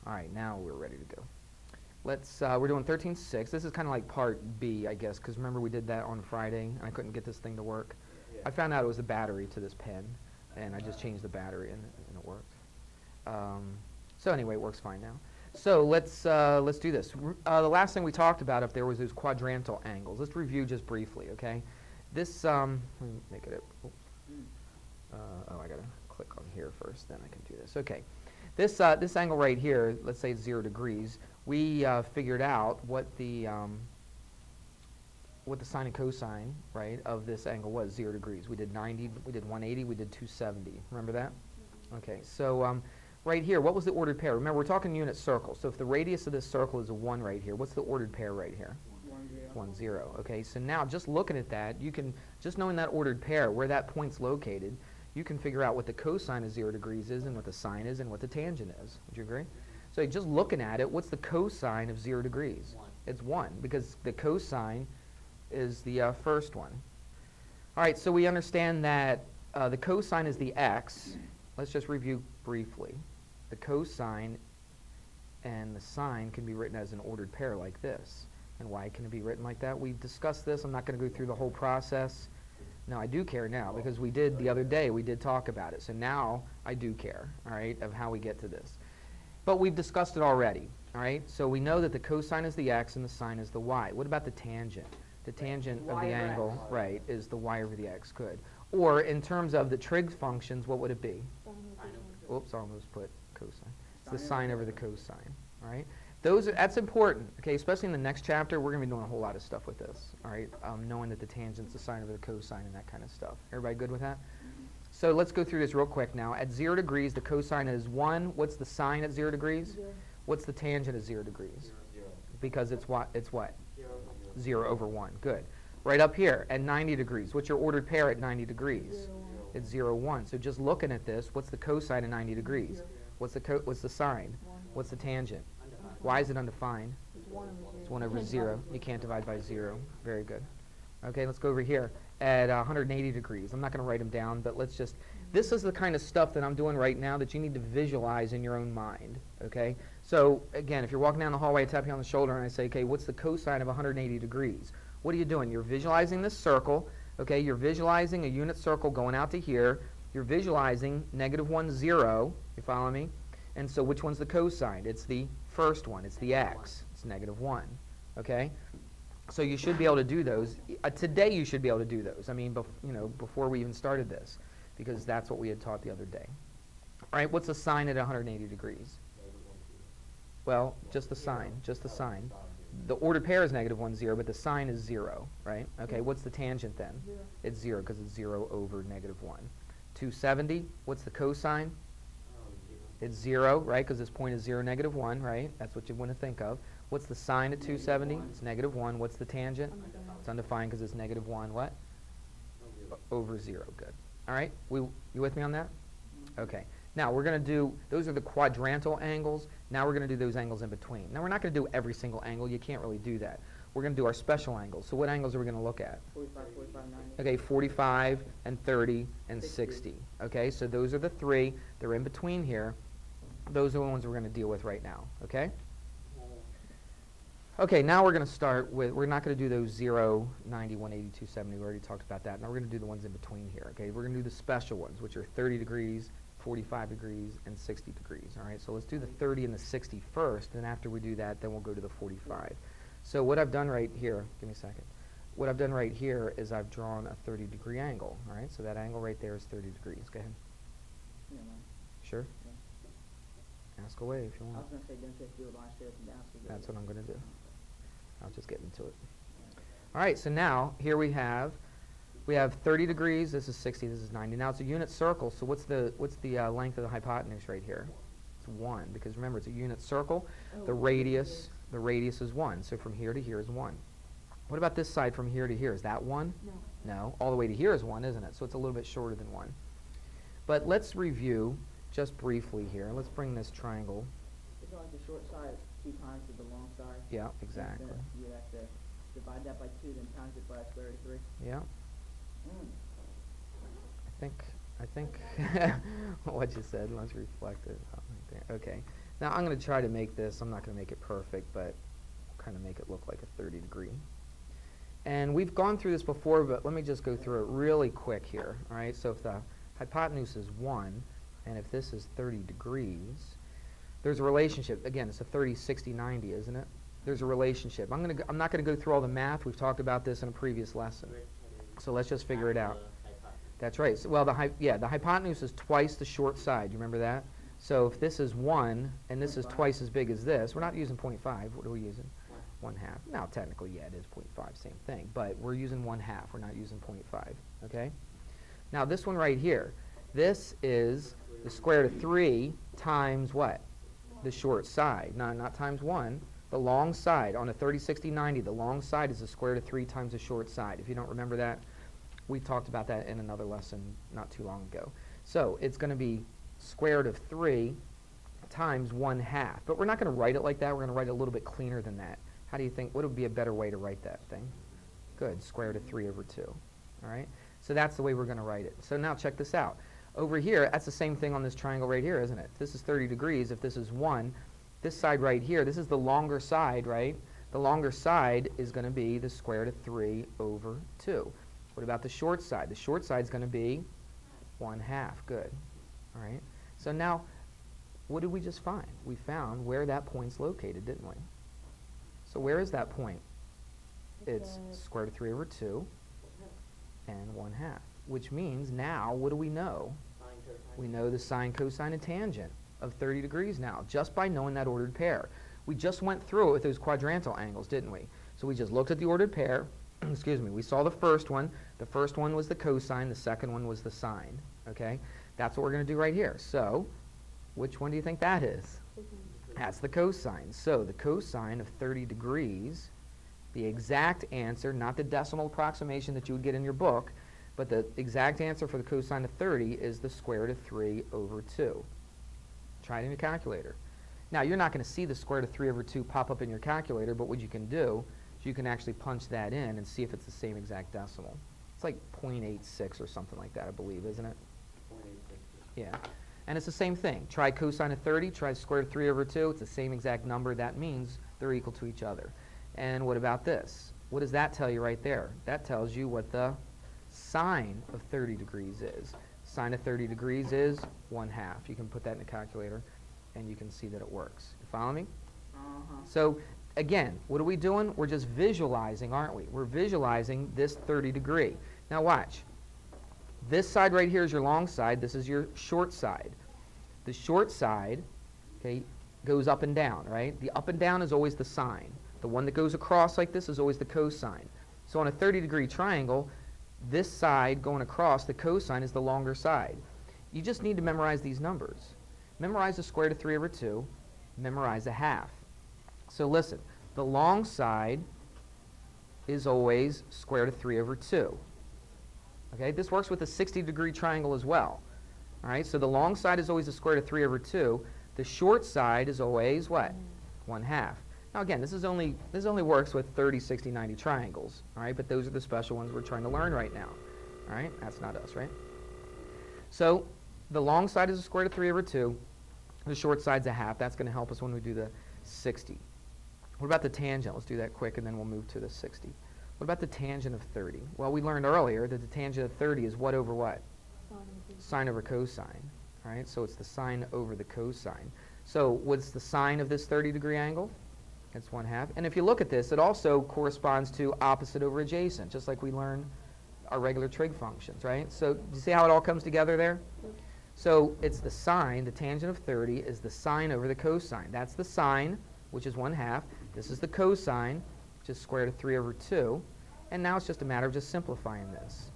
All right, now we're ready to go. We're doing 13.6. This is kind of like part B, I guess, because remember we did that on Friday, and I couldn't get this thing to work. Yeah. I found out it was the battery to this pen, and I just changed the battery, and it worked. So anyway, it works fine now. So let's do this. The last thing we talked about up there was those quadrantal angles. Let's review just briefly, okay? This, let me make it, oh, I gotta click on here first, then I can do this. Okay, this angle right here, let's say it's 0 degrees. We figured out what the sine and cosine, right, of this angle was, 0 degrees. We did 90, we did 180, we did 270. Remember that? Okay, so right here, what was the ordered pair? Remember, we're talking unit circle. So if the radius of this circle is a 1 right here, what's the ordered pair right here? 1, 0. Okay, so now just looking at that, you can, just knowing that ordered pair, where that point's located, you can figure out what the cosine of 0 degrees is and what the sine is and what the tangent is. Would you agree? So just looking at it, what's the cosine of 0 degrees? 1. It's 1, because the cosine is the first one. All right, so we understand that the cosine is the x. Let's just review briefly. The cosine and the sine can be written as an ordered pair like this. And why can it be written like that? We've discussed this. I'm not going to go through the whole process. No, I do care now, because we did the other day, we did talk about it. So now I do care, all right, of how we get to this. But we've discussed it already, all right? So we know that the cosine is the x and the sine is the y. What about the tangent? The tangent of the angle, right, is the y over the x. Good. Or in terms of the trig functions, what would it be? Oops, I almost put cosine. It's the sine over the cosine, all right? That's important, okay, especially in the next chapter. We're going to be doing a whole lot of stuff with this, all right, knowing that the tangent's the sine over the cosine and that kind of stuff. Everybody good with that? So let's go through this real quick now. At 0 degrees, the cosine is 1. What's the sine at 0 degrees? 0. What's the tangent at 0 degrees? 0. Because it's what? It's what? 0. 0 over 1. Good. Right up here at 90 degrees. What's your ordered pair at 90 degrees? 0, 1. It's 0, 1. So just looking at this, what's the cosine at 90 degrees? 0. What's the sine? 1. What's the tangent? Why is it undefined? It's 1 over 0. It's 1 over 0. You can't divide by 0. Very good. Okay, let's go over here at 180 degrees. I'm not going to write them down, but let's just, this is the kind of stuff that I'm doing right now that you need to visualize in your own mind, okay? So, again, if you're walking down the hallway, I tap you on the shoulder and I say, okay, what's the cosine of 180 degrees? What are you doing? You're visualizing this circle, okay? You're visualizing a unit circle going out to here. You're visualizing -1, 0. You follow me? And so which one's the cosine? It's the first one. It's the x. It's -1, okay? So you should be able to do those. Today you should be able to do those. I mean, before we even started this, because that's what we had taught the other day. All right, what's the sine at 180 degrees? Well, just the sine, just the sine. The ordered pair is -1, 0, but the sine is 0, right? Okay, what's the tangent then? 0. It's 0 because it's 0 over -1. 270, what's the cosine? It's 0, right, because this point is 0, -1, right? That's what you want to think of. What's the sine at 270? It's -1. What's the tangent? It's undefined because it's -1, what? Over 0, good. All right, you with me on that? Okay. Now, we're going to do, those are the quadrantal angles. Now we're going to do those angles in between. Now, we're not going to do every single angle. You can't really do that. We're going to do our special angles. So what angles are we going to look at? 45, 45, 90. Okay, 45 and 30 and 60. Okay, so those are the three. They're in between here. Those are the ones we're going to deal with right now. Okay? Okay, now we're going to start with, we're not going to do those 0, 90, 180, 270. We already talked about that. Now we're going to do the ones in between here. Okay, we're going to do the special ones, which are 30 degrees, 45 degrees, and 60 degrees. All right, so let's do the 30 and the 60 first, and after we do that, then we'll go to the 45. So what I've done right here, give me a second. What I've done right here is I've drawn a 30-degree angle. All right, so that angle right there is 30 degrees. Go ahead. Yeah, man. Sure? Yeah. Ask away if you I want. was going to say, don't take your line straight up and down. So you That's what I'm going to do. I'll just get into it. All right, so now here we have 30 degrees. This is 60. This is 90. Now it's a unit circle. So what's the length of the hypotenuse right here? It's 1, because remember it's a unit circle. The radius is 1. So from here to here is 1. What about this side from here to here? Is that 1? No. No. All the way to here is 1, isn't it? So it's a little bit shorter than 1. But let's review just briefly here. Let's bring this triangle. It's like the short side is 2 times to the long side. Yeah, exactly. You have to divide that by 2, then times it by square root of 3. Yeah. I think what you said. Let's reflect it. Okay. Now I'm going to try to make this, I'm not going to make it perfect, but kind of make it look like a 30-degree. And we've gone through this before, but let me just go through it really quick here. All right, so if the hypotenuse is 1, and if this is 30 degrees, there's a relationship. Again, it's a 30, 60, 90, isn't it? There's a relationship. I'm not going to go through all the math. We've talked about this in a previous lesson. So let's just figure it out. That's right. So, well, the hypotenuse is twice the short side. You remember that? So if this is 1 and this is twice as big as this, we're not using 0.5. What are we using? 1/2. Now, technically, yeah, it is 0.5, same thing. But we're using 1/2. We're not using 0.5. Okay? Now, this one right here, this is the square root of 3 times what? The short side. No, not times 1. The long side. On a 30, 60, 90, the long side is the square root of 3 times the short side. If you don't remember that, we talked about that in another lesson not too long ago. So it's going to be square root of 3 times 1/2. But we're not going to write it like that. We're going to write it a little bit cleaner than that. How do you think, what would be a better way to write that thing? Good, square root of 3 over 2. All right? So that's the way we're going to write it. So now check this out. Over here, that's the same thing on this triangle right here, isn't it? If this is 30 degrees, if this is 1, this side right here, this is the longer side, right? The longer side is going to be the square root of 3 over 2. What about the short side? The short side is going to be 1/2. Good. All right? So now, what did we just find? We found where that point's located, didn't we? So where is that point? It's square root of 3 over 2 and 1/2, which means now, what do we know? We know the sine, cosine, and tangent of 30 degrees now, just by knowing that ordered pair. We just went through it with those quadrantal angles, didn't we? So we just looked at the ordered pair. Excuse me. We saw the first one. The first one was the cosine. The second one was the sine. Okay? That's what we're going to do right here. So which one do you think that is? That's the cosine. So the cosine of 30 degrees, the exact answer, not the decimal approximation that you would get in your book, but the exact answer for the cosine of 30 is the square root of 3 over 2. Try it in your calculator. Now, you're not going to see the square root of 3 over 2 pop up in your calculator, but what you can do is you can actually punch that in and see if it's the same exact decimal. It's like 0.86 or something like that, I believe, isn't it? 0.86. Yeah. And it's the same thing. Try cosine of 30, try square root of 3 over 2. It's the same exact number. That means they're equal to each other. And what about this? What does that tell you right there? That tells you what the sine of 30 degrees is. Sine of 30 degrees is 1/2. You can put that in the calculator, and you can see that it works. You follow me? So, again, what are we doing? We're just visualizing, aren't we? We're visualizing this 30 degree. Now watch. This side right here is your long side. This is your short side. The short side, okay, goes up and down, right? The up and down is always the sine. The one that goes across like this is always the cosine. So on a 30-degree triangle, this side going across, the cosine, is the longer side. You just need to memorize these numbers. Memorize the square root of 3 over 2. Memorize a half. So listen, the long side is always square root of 3 over 2. Okay, this works with a 60-degree triangle as well. All right, so the long side is always the square root of 3 over 2. The short side is always what? 1/2. Now again, this only works with 30, 60, 90 triangles. All right, but those are the special ones we're trying to learn right now. All right, that's not us, right? So the long side is the square root of 3 over 2. The short side's a half. That's going to help us when we do the 60. What about the tangent? Let's do that quick, and then we'll move to the 60. What about the tangent of 30? Well, we learned earlier that the tangent of 30 is what over what? Sine over cosine. All right, so it's the sine over the cosine. So what's the sine of this 30-degree angle? It's 1/2. And if you look at this, it also corresponds to opposite over adjacent, just like we learned our regular trig functions, right? So do you see how it all comes together there? So it's the sine, the tangent of 30 is the sine over the cosine. That's the sine, which is 1/2. This is the cosine, which is square root of 3 over 2. And now it's just a matter of just simplifying this.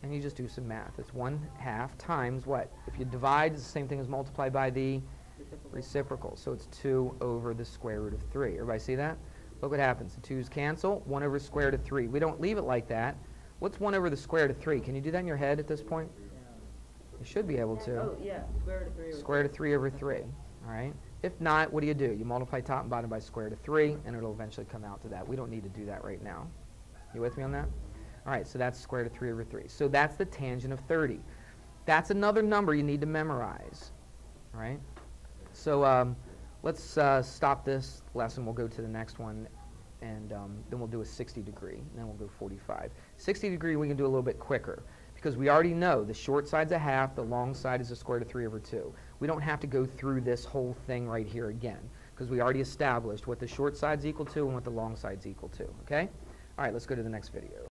And you just do some math. It's 1/2 times what? If you divide, it's the same thing as multiply by the reciprocal. So it's 2 over the square root of 3. Everybody see that? Look what happens. The 2's cancel. 1 over square root of 3. We don't leave it like that. What's 1 over the square root of 3? Can you do that in your head at this point? You should be able to. Oh, yeah. Square root of 3 over 3. Square root of 3 over 3. All right? If not, what do? You multiply top and bottom by square root of 3, and it'll eventually come out to that. We don't need to do that right now. You with me on that? All right, so that's square root of 3 over 3. So that's the tangent of 30. That's another number you need to memorize. All right? So let's stop this lesson. We'll go to the next one, and then we'll do a 60 degree, and then we'll go 45. 60 degree we can do a little bit quicker, because we already know the short side's a half, the long side is the square root of 3/2. We don't have to go through this whole thing right here again, because we already established what the short side's equal to and what the long side's equal to, okay? All right, let's go to the next video.